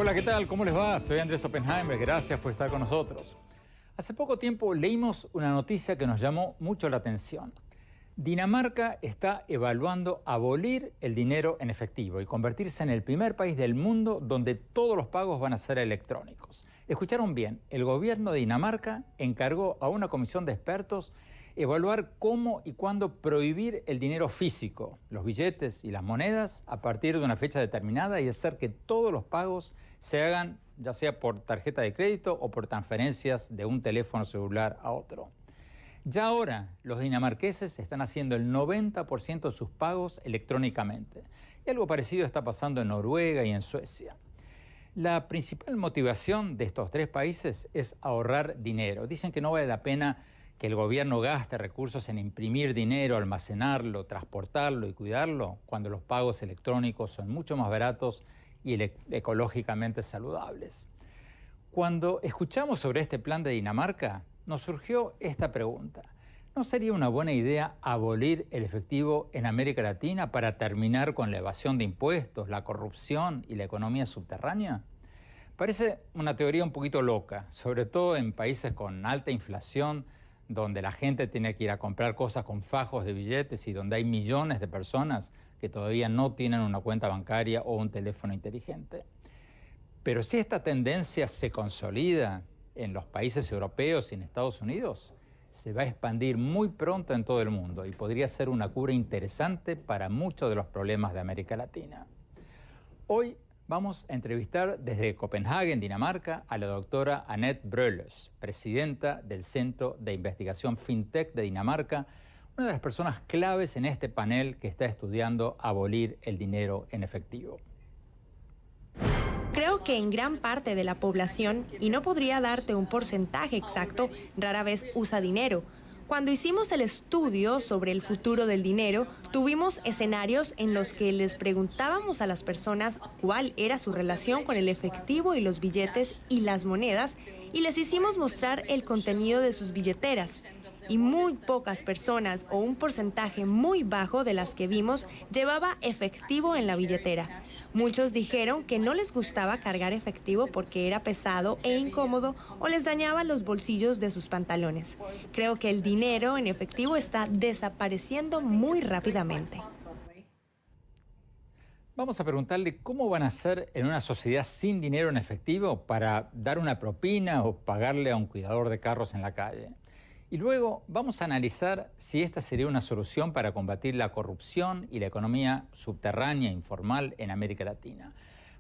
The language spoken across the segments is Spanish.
Hola, ¿qué tal? ¿Cómo les va? Soy Andrés Oppenheimer, gracias por estar con nosotros. Hace poco tiempo leímos una noticia que nos llamó mucho la atención. Dinamarca está evaluando abolir el dinero en efectivo y convertirse en el primer país del mundo donde todos los pagos van a ser electrónicos. Escucharon bien, el gobierno de Dinamarca encargó a una comisión de expertos evaluar cómo y cuándo prohibir el dinero físico, los billetes y las monedas a partir de una fecha determinada y hacer que todos los pagos se hagan ya sea por tarjeta de crédito o por transferencias de un teléfono celular a otro. Ya ahora los dinamarqueses están haciendo el 90% de sus pagos electrónicamente. Y algo parecido está pasando en Noruega y en Suecia. La principal motivación de estos tres países es ahorrar dinero. Dicen que no vale la pena que el gobierno gaste recursos en imprimir dinero, almacenarlo, transportarlo y cuidarlo, cuando los pagos electrónicos son mucho más baratos y ecológicamente saludables. Cuando escuchamos sobre este plan de Dinamarca, nos surgió esta pregunta. ¿No sería una buena idea abolir el efectivo en América Latina para terminar con la evasión de impuestos, la corrupción y la economía subterránea? Parece una teoría un poquito loca, sobre todo en países con alta inflación, donde la gente tiene que ir a comprar cosas con fajos de billetes y donde hay millones de personas que todavía no tienen una cuenta bancaria o un teléfono inteligente. Pero si esta tendencia se consolida en los países europeos y en Estados Unidos, se va a expandir muy pronto en todo el mundo y podría ser una cura interesante para muchos de los problemas de América Latina. Hoy vamos a entrevistar desde Copenhague, Dinamarca, a la doctora Annette Brølløs, presidenta del Centro de Investigación FinTech de Dinamarca, una de las personas claves en este panel que está estudiando abolir el dinero en efectivo. Creo que en gran parte de la población, y no podría darte un porcentaje exacto, rara vez usa dinero. Cuando hicimos el estudio sobre el futuro del dinero, tuvimos escenarios en los que les preguntábamos a las personas cuál era su relación con el efectivo y los billetes y las monedas, y les hicimos mostrar el contenido de sus billeteras. Y muy pocas personas, o un porcentaje muy bajo de las que vimos, llevaba efectivo en la billetera. Muchos dijeron que no les gustaba cargar efectivo porque era pesado e incómodo o les dañaba los bolsillos de sus pantalones. Creo que el dinero en efectivo está desapareciendo muy rápidamente. Vamos a preguntarle cómo van a hacer en una sociedad sin dinero en efectivo para dar una propina o pagarle a un cuidador de carros en la calle. Y luego vamos a analizar si esta sería una solución para combatir la corrupción y la economía subterránea informal en América Latina.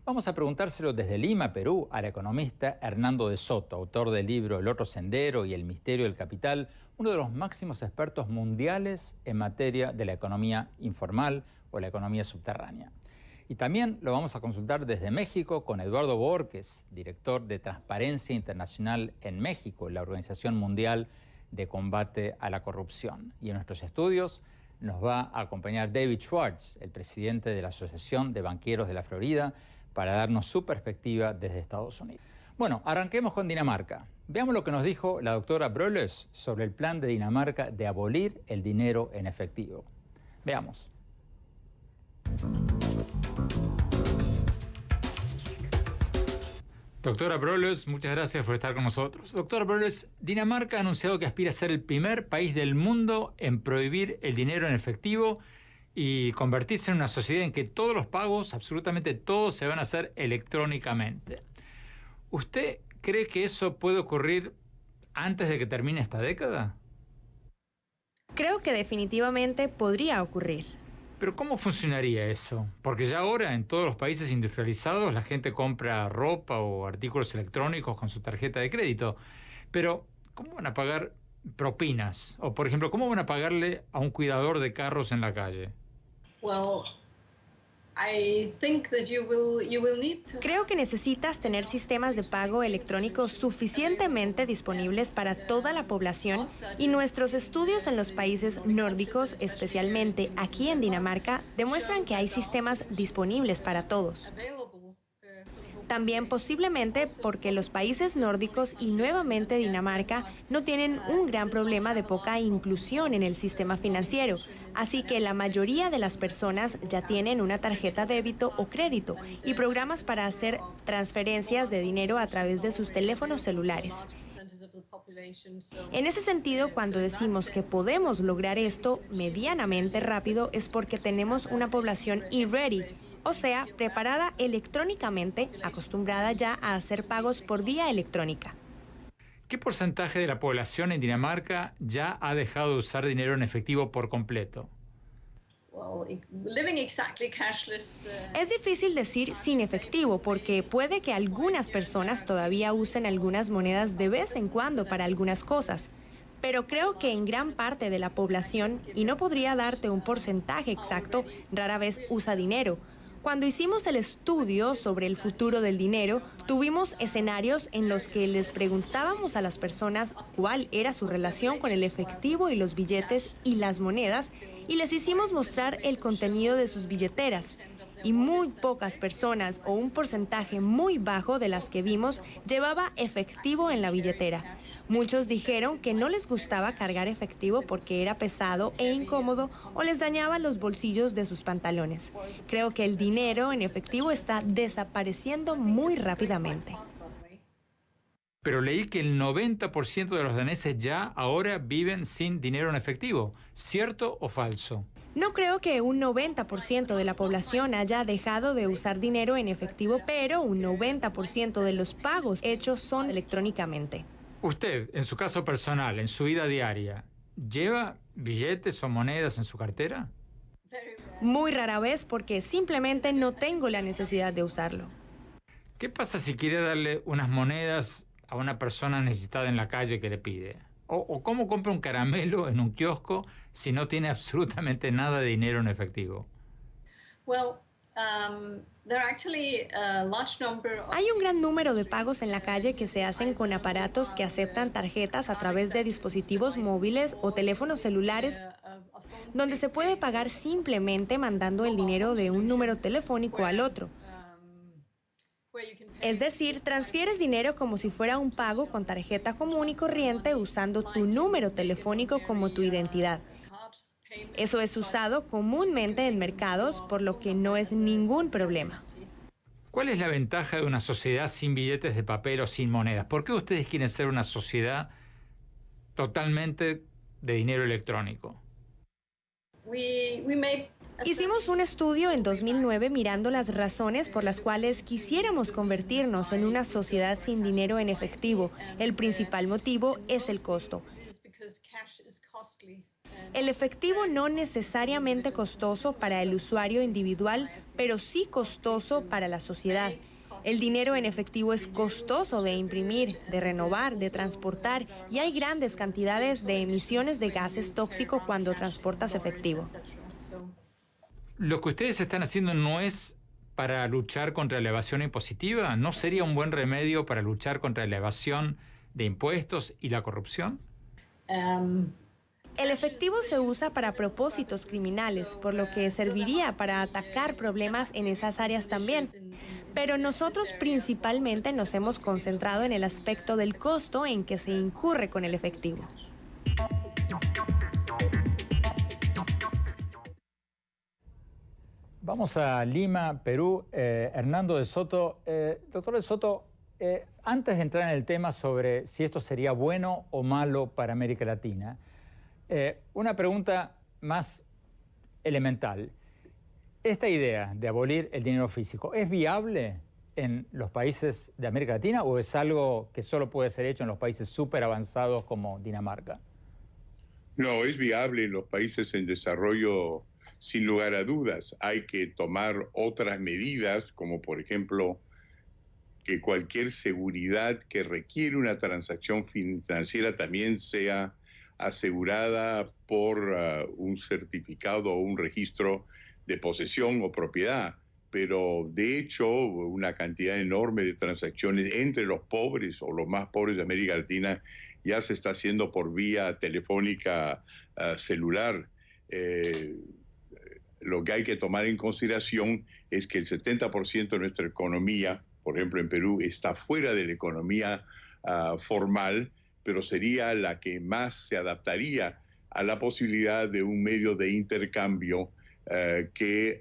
Vamos a preguntárselo desde Lima, Perú, al economista Hernando de Soto, autor del libro El otro sendero y El misterio del capital, uno de los máximos expertos mundiales en materia de la economía informal o la economía subterránea. Y también lo vamos a consultar desde México con Eduardo Borges, director de Transparencia Internacional en México, la Organización Mundial de Combate a la Corrupción. Y en nuestros estudios nos va a acompañar David Schwartz, el presidente de la Asociación de Banqueros de la Florida, para darnos su perspectiva desde Estados Unidos. Bueno, arranquemos con Dinamarca. Veamos lo que nos dijo la doctora Brølløs sobre el plan de Dinamarca de abolir el dinero en efectivo. Veamos. Doctora Brølløs, muchas gracias por estar con nosotros. Doctora Brølløs, Dinamarca ha anunciado que aspira a ser el primer país del mundo en prohibir el dinero en efectivo y convertirse en una sociedad en que todos los pagos, absolutamente todos, se van a hacer electrónicamente. ¿Usted cree que eso puede ocurrir antes de que termine esta década? Creo que definitivamente podría ocurrir. Pero ¿cómo funcionaría eso? Porque ya ahora en todos los países industrializados la gente compra ropa o artículos electrónicos con su tarjeta de crédito. Pero ¿cómo van a pagar propinas? O por ejemplo, ¿cómo van a pagarle a un cuidador de carros en la calle? Creo que necesitas tener sistemas de pago electrónico suficientemente disponibles para toda la población y nuestros estudios en los países nórdicos, especialmente aquí en Dinamarca, demuestran que hay sistemas disponibles para todos. También posiblemente porque los países nórdicos y nuevamente Dinamarca no tienen un gran problema de poca inclusión en el sistema financiero, así que la mayoría de las personas ya tienen una tarjeta débito o crédito y programas para hacer transferencias de dinero a través de sus teléfonos celulares. En ese sentido, cuando decimos que podemos lograr esto medianamente rápido es porque tenemos una población e-ready, o sea, preparada electrónicamente, acostumbrada ya a hacer pagos por vía electrónica. ¿Qué porcentaje de la población en Dinamarca ya ha dejado de usar dinero en efectivo por completo? Es difícil decir sin efectivo porque puede que algunas personas todavía usen algunas monedas de vez en cuando para algunas cosas, pero creo que en gran parte de la población, y no podría darte un porcentaje exacto, rara vez usa dinero. Cuando hicimos el estudio sobre el futuro del dinero, tuvimos escenarios en los que les preguntábamos a las personas cuál era su relación con el efectivo y los billetes y las monedas, y les hicimos mostrar el contenido de sus billeteras. Y muy pocas personas o un porcentaje muy bajo de las que vimos llevaba efectivo en la billetera. Muchos dijeron que no les gustaba cargar efectivo porque era pesado e incómodo o les dañaba los bolsillos de sus pantalones. Creo que el dinero en efectivo está desapareciendo muy rápidamente. Pero leí que el 90% de los daneses ya ahora viven sin dinero en efectivo. ¿Cierto o falso? No creo que un 90% de la población haya dejado de usar dinero en efectivo, pero un 90% de los pagos hechos son electrónicamente. Usted, en su caso personal, en su vida diaria, ¿lleva billetes o monedas en su cartera? Muy rara vez porque simplemente no tengo la necesidad de usarlo. ¿Qué pasa si quiere darle unas monedas a una persona necesitada en la calle que le pide? ¿O cómo compra un caramelo en un kiosco si no tiene absolutamente nada de dinero en efectivo? Hay un gran número de pagos en la calle que se hacen con aparatos que aceptan tarjetas a través de dispositivos móviles o teléfonos celulares, donde se puede pagar simplemente mandando el dinero de un número telefónico al otro. Es decir, transfieres dinero como si fuera un pago con tarjeta común y corriente usando tu número telefónico como tu identidad. Eso es usado comúnmente en mercados, por lo que no es ningún problema. ¿Cuál es la ventaja de una sociedad sin billetes de papel o sin monedas? ¿Por qué ustedes quieren ser una sociedad totalmente de dinero electrónico? Hicimos un estudio en 2009 mirando las razones por las cuales quisiéramos convertirnos en una sociedad sin dinero en efectivo. El principal motivo es el costo. El efectivo no necesariamente costoso para el usuario individual, pero sí costoso para la sociedad. El dinero en efectivo es costoso de imprimir, de renovar, de transportar, y hay grandes cantidades de emisiones de gases tóxicos cuando transportas efectivo. ¿Lo que ustedes están haciendo no es para luchar contra la evasión impositiva? ¿No sería un buen remedio para luchar contra la evasión de impuestos y la corrupción? El efectivo se usa para propósitos criminales, por lo que serviría para atacar problemas en esas áreas también. Pero nosotros principalmente nos hemos concentrado en el aspecto del costo en que se incurre con el efectivo. Vamos a Lima, Perú. Hernando de Soto. Doctor de Soto, antes de entrar en el tema sobre si esto sería bueno o malo para América Latina, una pregunta más elemental. ¿Esta idea de abolir el dinero físico es viable en los países de América Latina o es algo que solo puede ser hecho en los países súper avanzados como Dinamarca? No, es viable en los países en desarrollo. Sin lugar a dudas, hay que tomar otras medidas, como por ejemplo que cualquier seguridad que requiere una transacción financiera también sea asegurada por un certificado o un registro de posesión o propiedad. Pero de hecho, una cantidad enorme de transacciones entre los pobres o los más pobres de América Latina ya se está haciendo por vía telefónica celular. Lo que hay que tomar en consideración es que el 70% de nuestra economía por ejemplo en Perú, está fuera de la economía formal, pero sería la que más se adaptaría a la posibilidad de un medio de intercambio que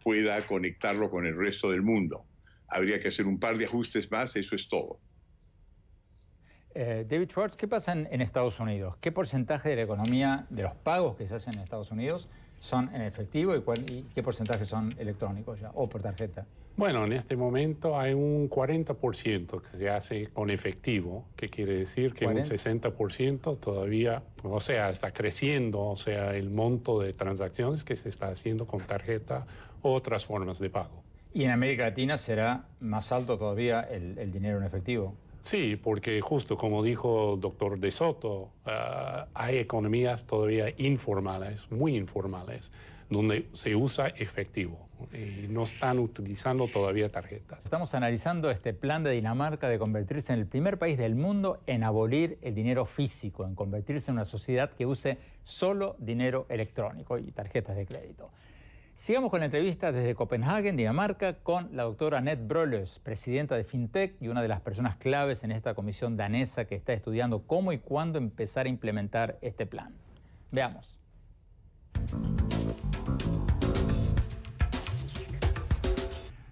pueda conectarlo con el resto del mundo. Habría que hacer un par de ajustes más, eso es todo. David Schwartz, ¿qué pasa en Estados Unidos? ¿Qué porcentaje de la economía, de los pagos que se hacen en Estados Unidos, son en efectivo y qué porcentaje son electrónicos ya o por tarjeta? Bueno, en este momento hay un 40% que se hace con efectivo, que quiere decir que 40. Un 60% todavía, o sea, está creciendo, o sea, el monto de transacciones que se está haciendo con tarjeta u otras formas de pago. ¿Y en América Latina será más alto todavía el dinero en efectivo? Sí, porque justo como dijo el doctor De Soto, hay economías todavía informales, muy informales, donde se usa efectivo y no están utilizando todavía tarjetas. Estamos analizando este plan de Dinamarca de convertirse en el primer país del mundo en abolir el dinero físico, en convertirse en una sociedad que use solo dinero electrónico y tarjetas de crédito. Sigamos con la entrevista desde Copenhague, Dinamarca, con la doctora Annette Broløs, presidenta de FinTech y una de las personas claves en esta comisión danesa que está estudiando cómo y cuándo empezar a implementar este plan. Veamos.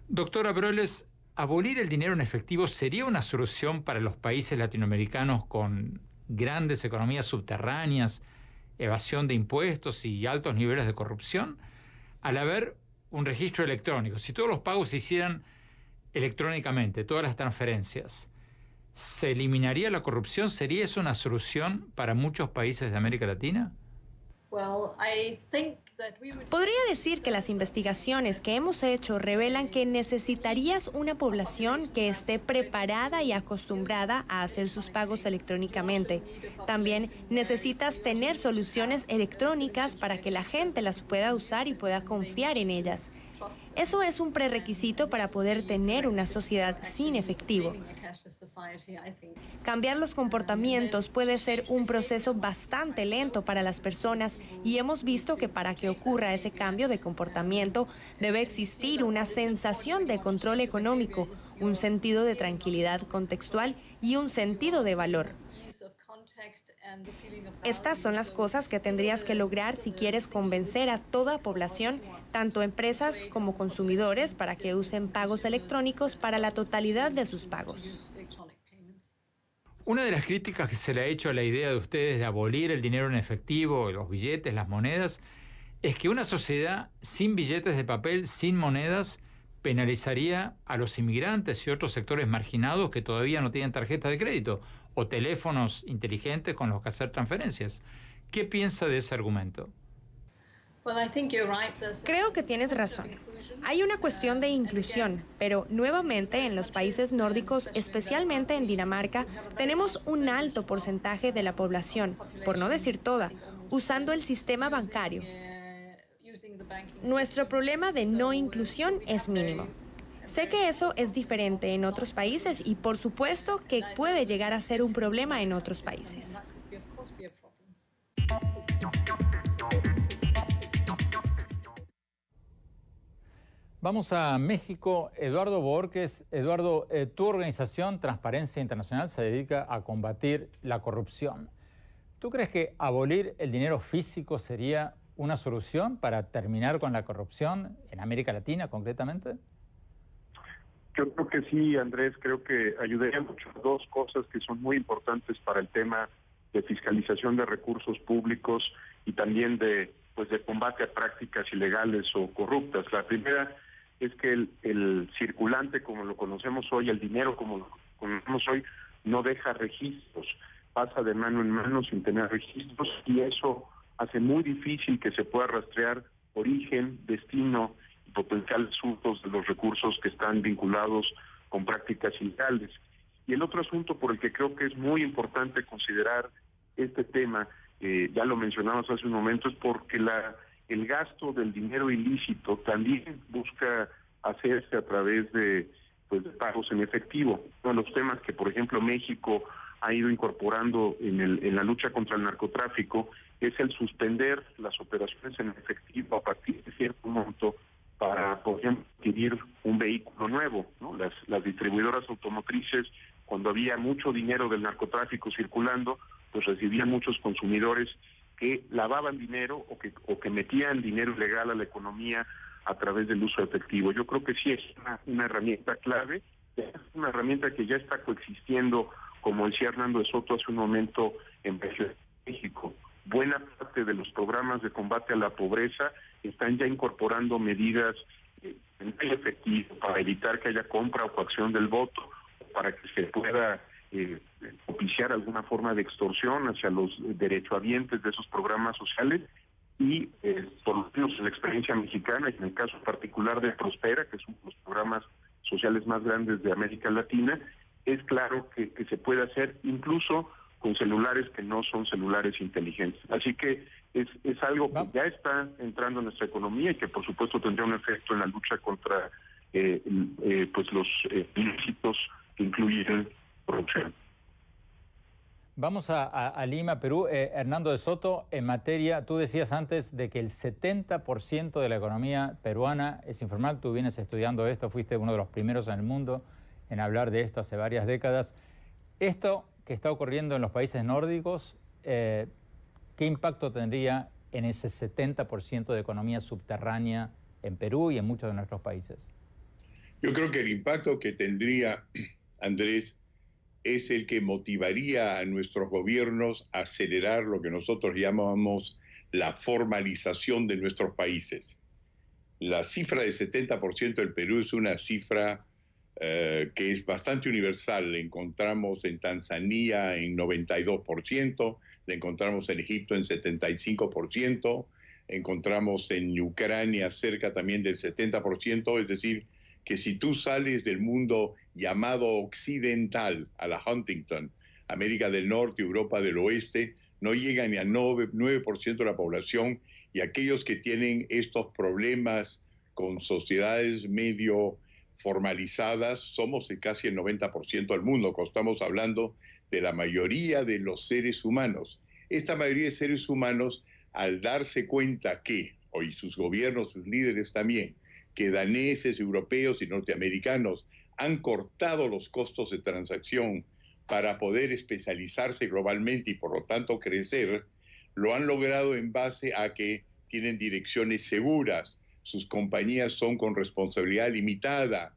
Doctora Broløs, ¿abolir el dinero en efectivo sería una solución para los países latinoamericanos con grandes economías subterráneas, evasión de impuestos y altos niveles de corrupción? Al haber un registro electrónico, si todos los pagos se hicieran electrónicamente, todas las transferencias, ¿se eliminaría la corrupción? ¿Sería eso una solución para muchos países de América Latina? Podría decir que las investigaciones que hemos hecho revelan que necesitarías una población que esté preparada y acostumbrada a hacer sus pagos electrónicamente. También necesitas tener soluciones electrónicas para que la gente las pueda usar y pueda confiar en ellas. Eso es un prerequisito para poder tener una sociedad sin efectivo. Cambiar los comportamientos puede ser un proceso bastante lento para las personas y hemos visto que para que ocurra ese cambio de comportamiento debe existir una sensación de control económico, un sentido de tranquilidad contextual y un sentido de valor. Estas son las cosas que tendrías que lograr si quieres convencer a toda población, tanto empresas como consumidores, para que usen pagos electrónicos para la totalidad de sus pagos. Una de las críticas que se le ha hecho a la idea de ustedes de abolir el dinero en efectivo, los billetes, las monedas, es que una sociedad sin billetes de papel, sin monedas, penalizaría a los inmigrantes y otros sectores marginados que todavía no tienen tarjeta de crédito o teléfonos inteligentes con los que hacer transferencias. ¿Qué piensa de ese argumento? Creo que tienes razón. Hay una cuestión de inclusión, pero nuevamente en los países nórdicos, especialmente en Dinamarca, tenemos un alto porcentaje de la población, por no decir toda, usando el sistema bancario. Nuestro problema de no inclusión es mínimo. Sé que eso es diferente en otros países y por supuesto que puede llegar a ser un problema en otros países. Vamos a México. Eduardo Borges. Eduardo, tu organización Transparencia Internacional se dedica a combatir la corrupción. ¿Tú crees que abolir el dinero físico sería una solución para terminar con la corrupción en América Latina concretamente? Yo creo que sí, Andrés, creo que ayudaría mucho. Dos cosas que son muy importantes para el tema de fiscalización de recursos públicos y también de combate a prácticas ilegales o corruptas. La primera es que el circulante, como lo conocemos hoy, el dinero como lo conocemos hoy, no deja registros, pasa de mano en mano sin tener registros y eso hace muy difícil que se pueda rastrear origen, destino y potenciales usos de los recursos que están vinculados con prácticas ilegales. Y el otro asunto por el que creo que es muy importante considerar este tema, ya lo mencionamos hace un momento, es porque el gasto del dinero ilícito también busca hacerse a través de pagos en efectivo. Uno de los temas que, por ejemplo, México ha ido incorporando en la lucha contra el narcotráfico es el suspender las operaciones en efectivo a partir de cierto monto para, por ejemplo, adquirir un vehículo nuevo, ¿no? Las distribuidoras automotrices, cuando había mucho dinero del narcotráfico circulando, pues recibían muchos consumidores que lavaban dinero o que metían dinero ilegal a la economía a través del uso efectivo. Yo creo que sí es una herramienta clave, es una herramienta que ya está coexistiendo, como decía Hernando de Soto hace un momento, en México. Buena parte de los programas de combate a la pobreza están ya incorporando medidas en efectivo para evitar que haya compra o coacción del voto, para que se pueda propiciar alguna forma de extorsión hacia los derechohabientes de esos programas sociales. Y por lo menos en la experiencia mexicana, y en el caso particular de Prospera, que es uno de los programas sociales más grandes de América Latina, es claro que se puede hacer incluso con celulares que no son celulares inteligentes. Así que es algo que ya está entrando en nuestra economía y que por supuesto tendrá un efecto en la lucha contra pues los ilícitos que incluyen corrupción. Vamos a Lima, Perú. Hernando de Soto, en materia, tú decías antes de que el 70% de la economía peruana es informal. Tú vienes estudiando esto, fuiste uno de los primeros en el mundo en hablar de esto hace varias décadas. Esto que está ocurriendo en los países nórdicos, ¿qué impacto tendría en ese 70% de economía subterránea en Perú y en muchos de nuestros países? Yo creo que el impacto que tendría, Andrés, es el que motivaría a nuestros gobiernos a acelerar lo que nosotros llamamos la formalización de nuestros países. La cifra del 70% del Perú es una cifra que es bastante universal. La encontramos en Tanzania en 92%, la encontramos en Egipto en 75%, encontramos en Ucrania cerca también del 70%, es decir, que si tú sales del mundo llamado occidental, a la Huntington, América del Norte, Europa del Oeste, no llega ni al 9% de la población, y aquellos que tienen estos problemas con sociedades medio formalizadas, somos casi el 90% del mundo. Estamos hablando de la mayoría de los seres humanos. Esta mayoría de seres humanos, al darse cuenta que, hoy sus gobiernos, sus líderes también, que daneses, europeos y norteamericanos han cortado los costos de transacción para poder especializarse globalmente y por lo tanto crecer, lo han logrado en base a que tienen direcciones seguras, sus compañías son con responsabilidad limitada,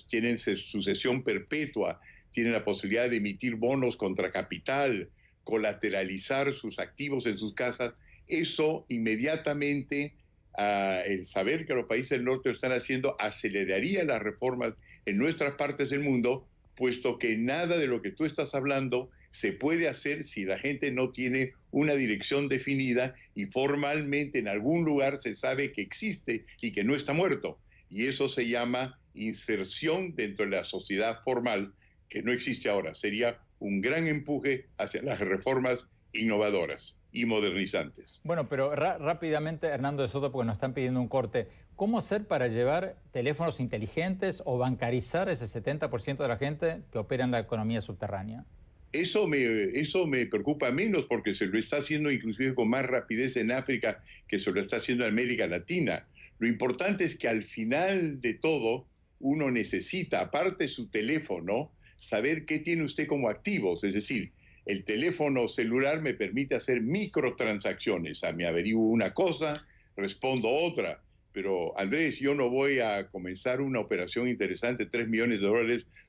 tienen sucesión perpetua, tienen la posibilidad de emitir bonos contra capital, colateralizar sus activos en sus casas. Eso inmediatamente, el saber que los países del norte lo están haciendo, aceleraría las reformas en nuestras partes del mundo, puesto que nada de lo que tú estás hablando se puede hacer si la gente no tiene una dirección definida y formalmente en algún lugar se sabe que existe y que no está muerto. Y eso se llama inserción dentro de la sociedad formal, que no existe ahora. Sería un gran empuje hacia las reformas innovadoras y modernizantes. Bueno, pero rápidamente, Hernando de Soto, porque nos están pidiendo un corte. ¿Cómo hacer para llevar teléfonos inteligentes o bancarizar ese 70% de la gente que opera en la economía subterránea? Eso me preocupa menos, porque se lo está haciendo inclusive con más rapidez en África que se lo está haciendo en América Latina. Lo importante es que al final de todo uno necesita, aparte de su teléfono, saber qué tiene usted como activos. Es decir, el teléfono celular me permite hacer microtransacciones. Me averiguo una cosa, respondo otra. Pero, Andrés, yo no voy a comenzar una operación interesante, $3 millones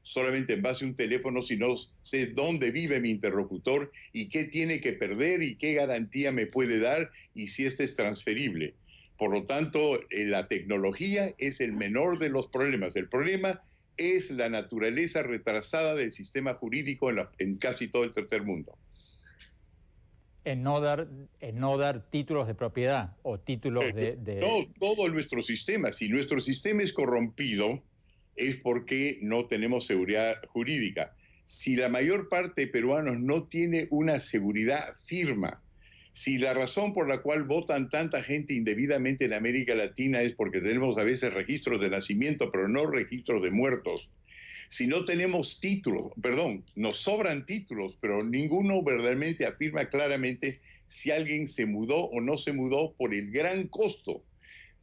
solamente en base a un teléfono, si no sé dónde vive mi interlocutor y qué tiene que perder y qué garantía me puede dar y si este es transferible. Por lo tanto, la tecnología es el menor de los problemas. El problema es la naturaleza retrasada del sistema jurídico en casi todo el tercer mundo. En no dar títulos de propiedad o títulos de... No, todo nuestro sistema. Si nuestro sistema es corrompido, es porque no tenemos seguridad jurídica. Si la mayor parte de peruanos no tiene una seguridad firme, si la razón por la cual votan tanta gente indebidamente en América Latina es porque tenemos a veces registros de nacimiento, pero no registros de muertos, si no tenemos títulos, nos sobran títulos, pero ninguno verdaderamente afirma claramente si alguien se mudó o no se mudó por el gran costo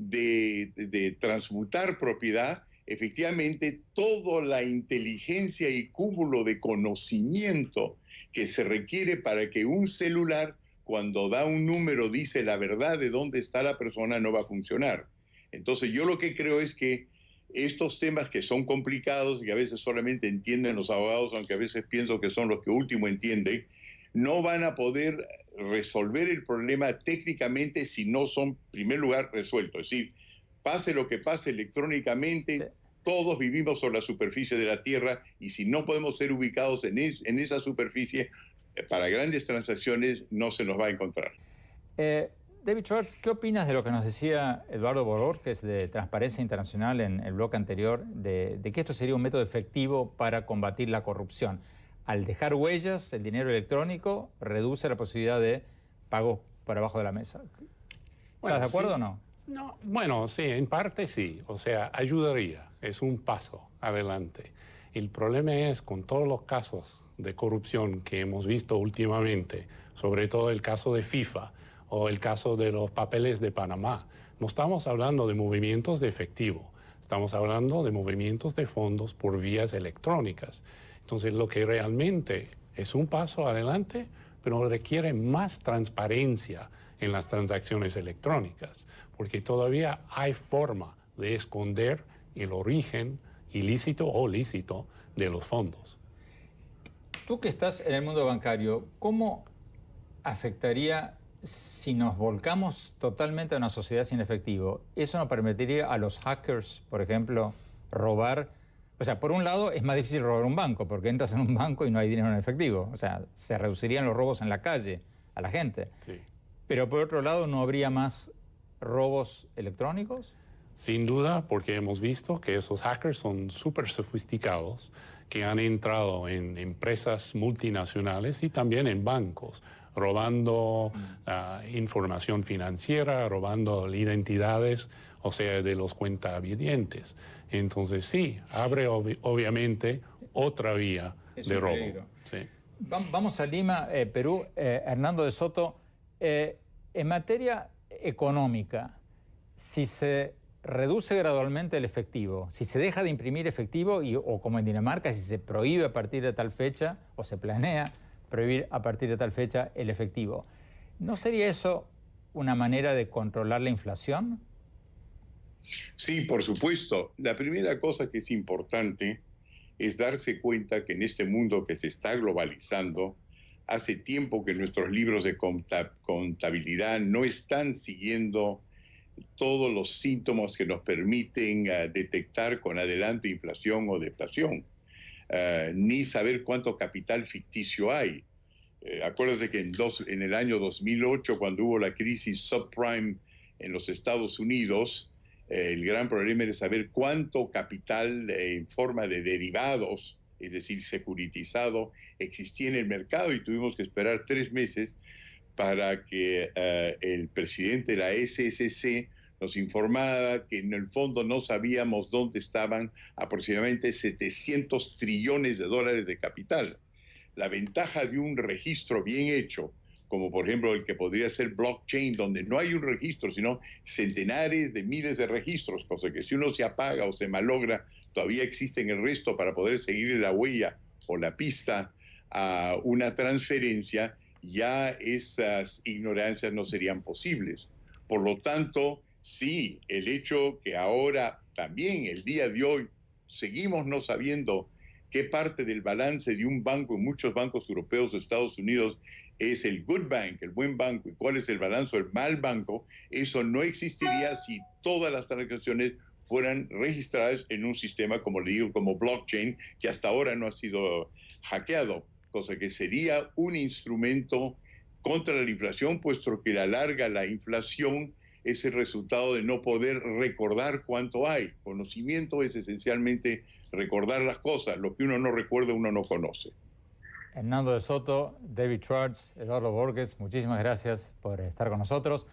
de transmutar propiedad, efectivamente toda la inteligencia y cúmulo de conocimiento que se requiere para que un celular, cuando da un número, dice la verdad de dónde está la persona, no va a funcionar. Entonces yo lo que creo es que estos temas que son complicados y que a veces solamente entienden los abogados, aunque a veces pienso que son los que último entienden, no van a poder resolver el problema técnicamente si no son, en primer lugar, resueltos. Es decir, pase lo que pase electrónicamente, todos vivimos sobre la superficie de la Tierra y si no podemos ser ubicados en esa superficie, para grandes transacciones no se nos va a encontrar. David Schwartz, ¿qué opinas de lo que nos decía Eduardo Bohórquez de Transparencia Internacional en el bloque anterior, de que esto sería un método efectivo para combatir la corrupción? Al dejar huellas, el dinero electrónico reduce la posibilidad de pagos por abajo de la mesa. ¿Estás de acuerdo o no? No, bueno, sí, en parte sí. O sea, ayudaría. Es un paso adelante. El problema es con todos los casos de corrupción que hemos visto últimamente, sobre todo el caso de FIFA o el caso de los papeles de Panamá. No estamos hablando de movimientos de efectivo, estamos hablando de movimientos de fondos por vías electrónicas. Entonces, lo que realmente es un paso adelante, pero requiere más transparencia en las transacciones electrónicas, porque todavía hay forma de esconder el origen ilícito o lícito de los fondos. Tú que estás en el mundo bancario, ¿cómo afectaría si nos volcamos totalmente a una sociedad sin efectivo? ¿Eso no permitiría a los hackers, por ejemplo, robar? O sea, por un lado es más difícil robar un banco, porque entras en un banco y no hay dinero en efectivo. O sea, se reducirían los robos en la calle a la gente. Sí. Pero por otro lado, ¿no habría más robos electrónicos? Sin duda, porque hemos visto que esos hackers son súper sofisticados, que han entrado en empresas multinacionales y también en bancos, robando información financiera, robando identidades, o sea, de los cuentavientes. Entonces sí, abre obviamente otra vía de robo. Sí. Vamos a Lima, Perú. Hernando de Soto, en materia económica, si se reduce gradualmente el efectivo, si se deja de imprimir efectivo o como en Dinamarca, si se prohíbe a partir de tal fecha o se planea prohibir a partir de tal fecha el efectivo, ¿no sería eso una manera de controlar la inflación? Sí, por supuesto. La primera cosa que es importante es darse cuenta que en este mundo que se está globalizando, hace tiempo que nuestros libros de contabilidad no están siguiendo todos los síntomas que nos permiten detectar con adelanto inflación o deflación, ni saber cuánto capital ficticio hay. Acuérdate que en el año 2008, cuando hubo la crisis subprime en los Estados Unidos, el gran problema era saber cuánto capital en forma de derivados, es decir, securitizado, existía en el mercado y tuvimos que esperar 3 meses para que el presidente de la SEC nos informara que en el fondo no sabíamos dónde estaban aproximadamente 700 trillones de dólares de capital. La ventaja de un registro bien hecho, como por ejemplo el que podría ser blockchain, donde no hay un registro, sino centenares de miles de registros, cosa que si uno se apaga o se malogra, todavía existen el resto para poder seguir la huella o la pista a una transferencia, ya esas ignorancias no serían posibles. Por lo tanto, sí, el hecho que ahora también, el día de hoy, seguimos no sabiendo qué parte del balance de un banco en muchos bancos europeos de Estados Unidos es el good bank, el buen banco, y cuál es el balance del mal banco, eso no existiría si todas las transacciones fueran registradas en un sistema, como le digo, como blockchain, que hasta ahora no ha sido hackeado, cosa que sería un instrumento contra la inflación, puesto que a la larga la inflación es el resultado de no poder recordar cuánto hay. Conocimiento es esencialmente recordar las cosas. Lo que uno no recuerda, uno no conoce. Hernando de Soto, David Schwartz, Eduardo Bohórquez, muchísimas gracias por estar con nosotros.